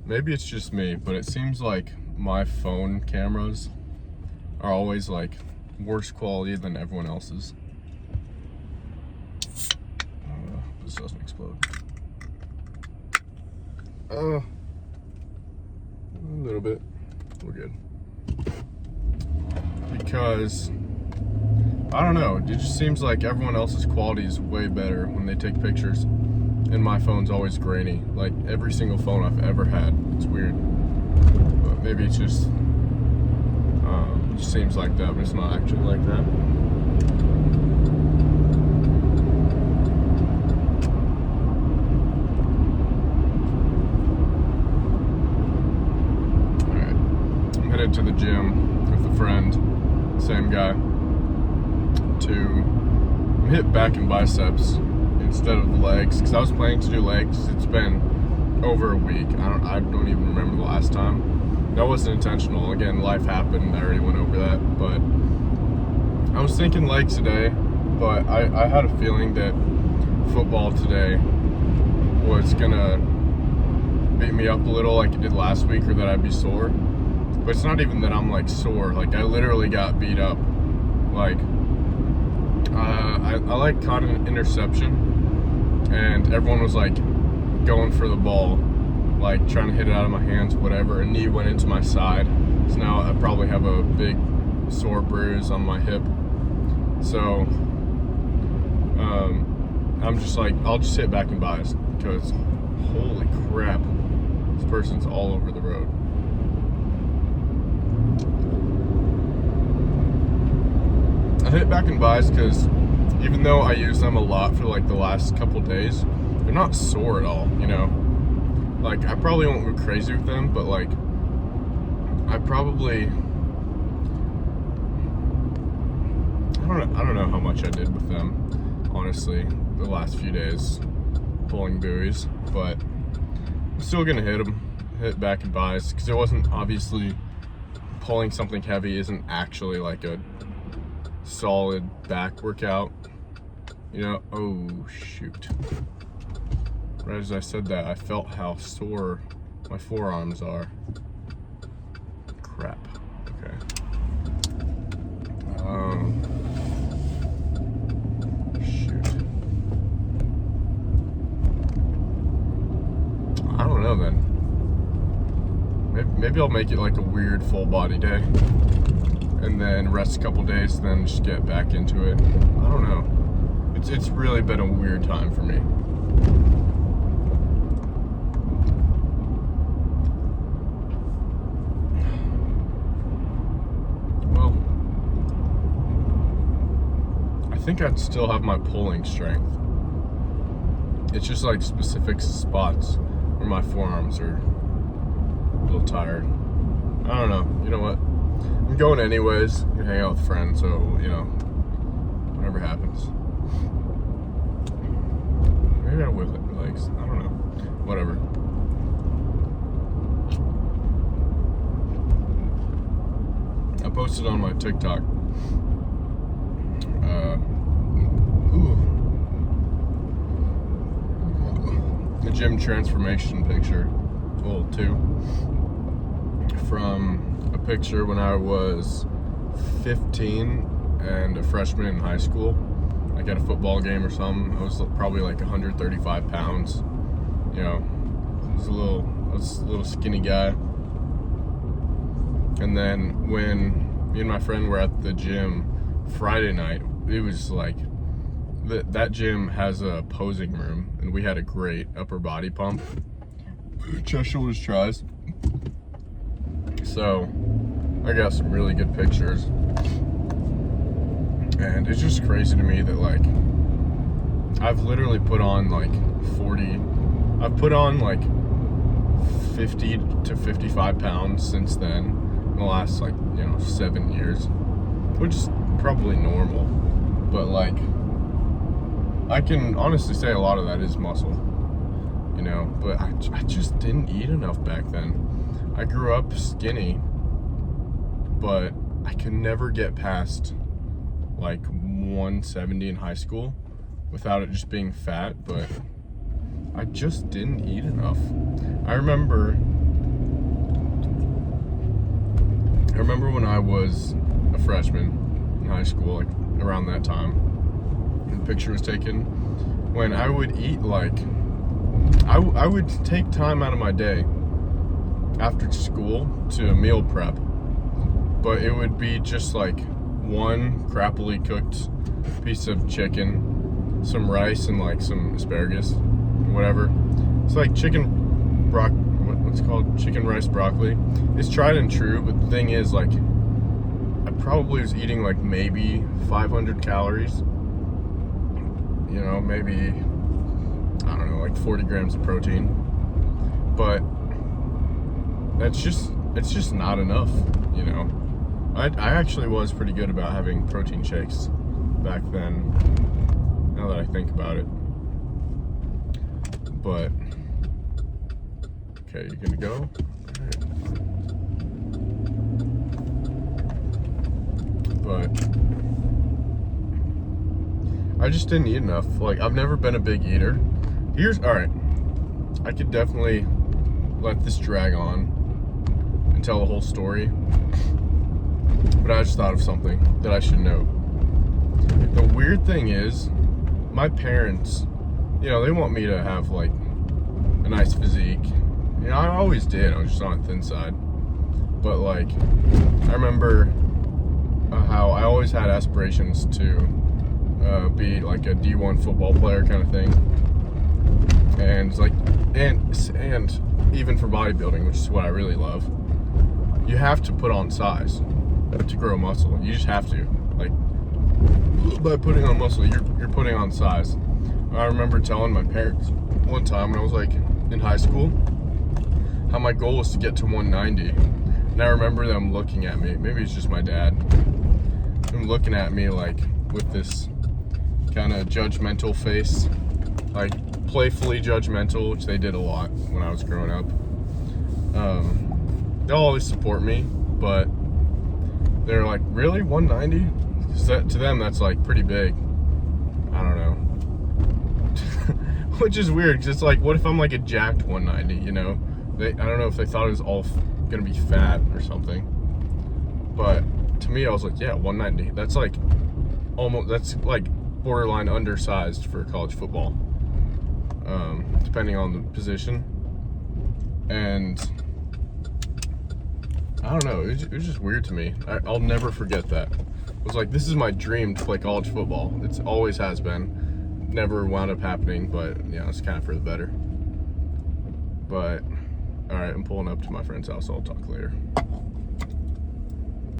maybe it's just me, but it seems like my phone cameras are always like worse quality than everyone else's. This doesn't explode. A little bit. We're good. Because I don't know, it just seems like everyone else's quality is way better when they take pictures, and my phone's always grainy. Like every single phone I've ever had. It's weird, but maybe it's just it just seems like that, but it's not actually like that. Headed to the gym with a friend, same guy, to hit back and biceps instead of legs, because I was planning to do legs. It's been over a week. I don't even remember the last time. That wasn't intentional. Again, life happened. I already went over that, but I was thinking legs today, but I had a feeling that football today was gonna beat me up a little like it did last week, or that I'd be sore. But it's not even that I'm like sore. Like I literally got beat up. Like I like caught an interception, and everyone was like going for the ball, like trying to hit it out of my hands, whatever. A knee went into my side, so now I probably have a big sore bruise on my hip. So I'm just like, I'll just hit back and buys, because holy crap, this person's all over the road. I hit back and buys because even though I use them a lot for like the last couple days, they're not sore at all, you know? Like I probably won't go crazy with them, but like I don't know how much I did with them, honestly, the last few days pulling buoys, but I'm still gonna hit back and buys, because it wasn't, obviously pulling something heavy isn't actually like a solid back workout, you know. Oh shoot, right as I said that, I felt how sore my forearms are. Crap. Okay. Shoot. I don't know then. Maybe I'll make it like a weird full body day, and then rest a couple days, and then just get back into it. I don't know. It's really been a weird time for me. Well, I think I'd still have my pulling strength. It's just like specific spots where my forearms are a little tired. I don't know. You know what? I'm going anyways. I'm gonna hang out with friends, so, you know, whatever happens. Maybe I will hit legs. I don't know. Whatever. I posted on my TikTok. The gym transformation picture. Well, two. From a picture when I was 15 and a freshman in high school, like at a football game or something. I was probably like 135 pounds. You know, I was a little skinny guy. And then when me and my friend were at the gym Friday night, it was like, that gym has a posing room, and we had a great upper body pump. Chest, shoulders, tries. So I got some really good pictures, and it's just crazy to me that like I've literally put on like 50 to 55 pounds since then, in the last 7 years, which is probably normal, but like I can honestly say a lot of that is muscle, you know, but I just didn't eat enough back then. I grew up skinny, but I could never get past like 170 in high school without it just being fat, but I just didn't eat enough. I remember I remember when I was a freshman in high school, like around that time, and the picture was taken, when I would eat, like, I would take time out of my day after school to meal prep, but it would be just like one crappily cooked piece of chicken, some rice, and like some asparagus, whatever. It's like what's it called? Chicken rice broccoli. It's tried and true, but the thing is, like, I probably was eating like maybe 500 calories. You know, maybe, I don't know, like 40 grams of protein. But it's just not enough, you know. I actually was pretty good about having protein shakes back then, now that I think about it. But, okay, you gonna go? All right. But I just didn't eat enough. Like, I've never been a big eater. All right, I could definitely let this drag on and tell the whole story, but I just thought of something that I should note. The weird thing is, my parents, you know, they want me to have like a nice physique. You know, I always did. I was just on the thin side. But like, I remember how I always had aspirations to be like a D1 football player kind of thing. And like, and even for bodybuilding, which is what I really love, you have to put on size to grow muscle. You just have to. Like, by putting on muscle, you're putting on size. I remember telling my parents one time when I was like in high school how my goal was to get to 190. And I remember them looking at me, maybe it's just my dad, them looking at me like with this kind of judgmental face, like playfully judgmental, which they did a lot when I was growing up. They'll always support me, but they're like, really, 190? To them, that's like pretty big. I don't know. Which is weird, because it's like, what if I'm like a jacked 190, you know? I don't know if they thought it was all gonna be fat or something. But to me, I was like, yeah, 190. That's like borderline undersized for college football, depending on the position. And I don't know, it was just weird to me. I'll never forget that. It was like, this is my dream to play college football. It always has been. Never wound up happening, but yeah, it's kind of for the better. But all right, I'm pulling up to my friend's house. I'll talk later.